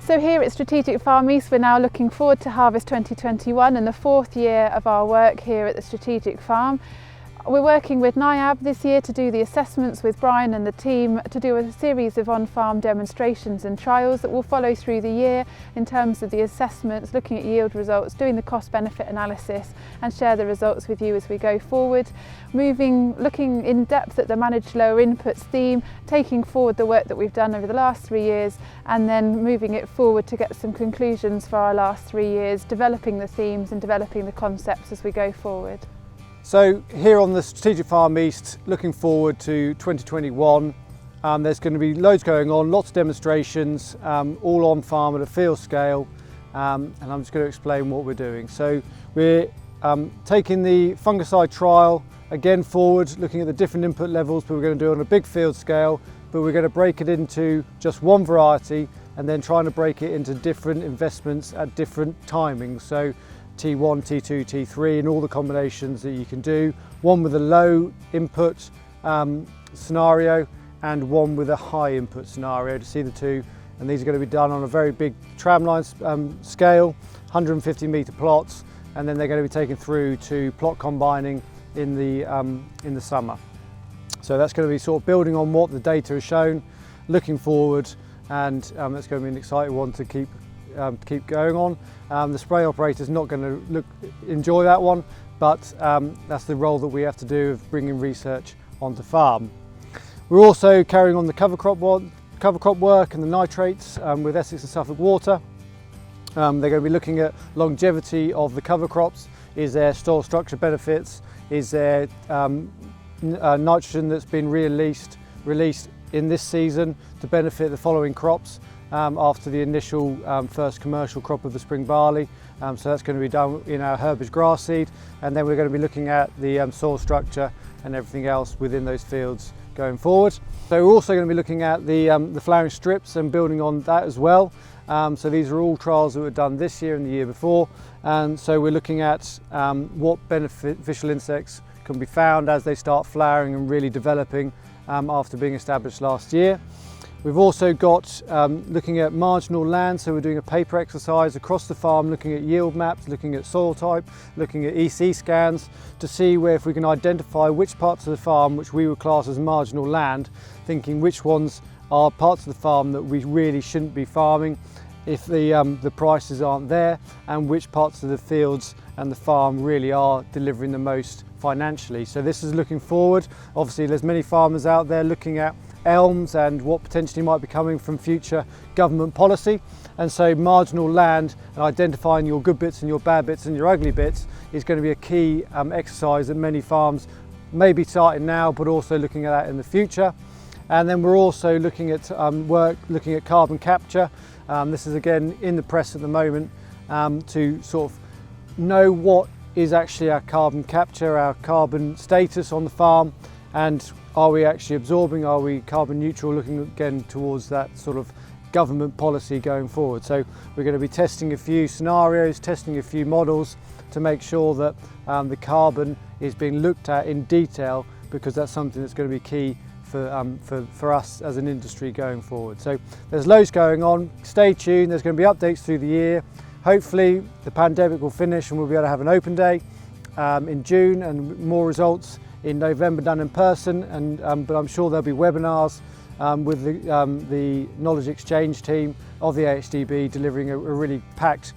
So here at Strategic Farm East, we're now looking forward to Harvest 2021 and the 4th year of our work here at the Strategic Farm. We're working with NIAB this year to do the assessments with Brian and the team to do a series of on-farm demonstrations and trials that will follow through the year in terms of the assessments, looking at yield results, doing the cost-benefit analysis and share the results with you as we go forward. Looking in depth at the Managed Lower Inputs theme, taking forward the work that we've done over the last 3 years and then moving it forward to get some conclusions for our last 3 years, developing the themes and developing the concepts as we go forward. So here on the Strategic Farm East, looking forward to 2021, there's going to be loads going on, lots of demonstrations, all on farm at a field scale, and I'm just going to explain what we're doing. So we're taking the fungicide trial again forward, looking at the different input levels, but we're going to do it on a big field scale, but we're going to break it into just one variety and then trying to break it into different investments at different timings. So T1, T2, T3 and all the combinations that you can do. One with a low input scenario and one with a high input scenario to see the two. And these are going to be done on a very big tramline scale, 150 metre plots, and then they're going to be taken through to plot combining in the summer. So that's going to be sort of building on what the data has shown, looking forward, and that's going to be an exciting one to keep going on. The spray operator is not going to enjoy that one, but that's the role that we have to do of bringing research onto farm. We're also carrying on the cover crop work and the nitrates with Essex and Suffolk Water. They're going to be looking at longevity of the cover crops. Is there soil structure benefits? Is there nitrogen that's been released in this season to benefit the following crops? After the initial first commercial crop of the spring barley. So that's going to be done in our herbage grass seed, and then we're going to be looking at the soil structure and everything else within those fields going forward. So we're also going to be looking at the flowering strips and building on that as well. So these are all trials that were done this year and the year before, and so we're looking at what beneficial insects can be found as they start flowering and really developing after being established last year. We've also got looking at marginal land, so we're doing a paper exercise across the farm, looking at yield maps, looking at soil type, looking at EC scans to see where if we can identify which parts of the farm which we would class as marginal land, thinking which ones are parts of the farm that we really shouldn't be farming if the prices aren't there, and which parts of the fields and the farm really are delivering the most financially. So this is looking forward. Obviously there's many farmers out there looking at elms and what potentially might be coming from future government policy, and so marginal land and identifying your good bits and your bad bits and your ugly bits is going to be a key exercise that many farms may be starting now, but also looking at that in the future. And then we're also looking at looking at carbon capture. This is again in the press at the moment to sort of know what is actually our carbon capture, our carbon status on the farm, and are we actually absorbing, are we carbon neutral, looking again towards that sort of government policy going forward. So we're going to be testing a few scenarios, testing a few models to make sure that the carbon is being looked at in detail, because that's something that's going to be key for us as an industry going forward. So there's loads going on, stay tuned, there's going to be updates through the year. Hopefully the pandemic will finish and we'll be able to have an open day in June, and more results in November done in person, and but I'm sure there'll be webinars with the Knowledge Exchange team of the AHDB delivering a really packed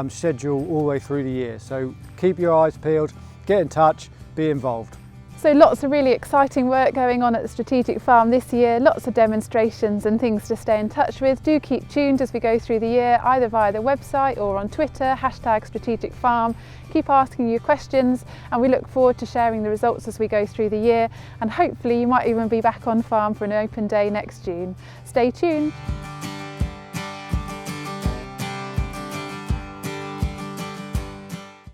schedule all the way through the year. So keep your eyes peeled, get in touch, be involved. So lots of really exciting work going on at the Strategic Farm this year, lots of demonstrations and things to stay in touch with. Do keep tuned as we go through the year, either via the website or on Twitter, #StrategicFarm. Keep asking your questions, and we look forward to sharing the results as we go through the year, and hopefully you might even be back on farm for an open day next June. Stay tuned.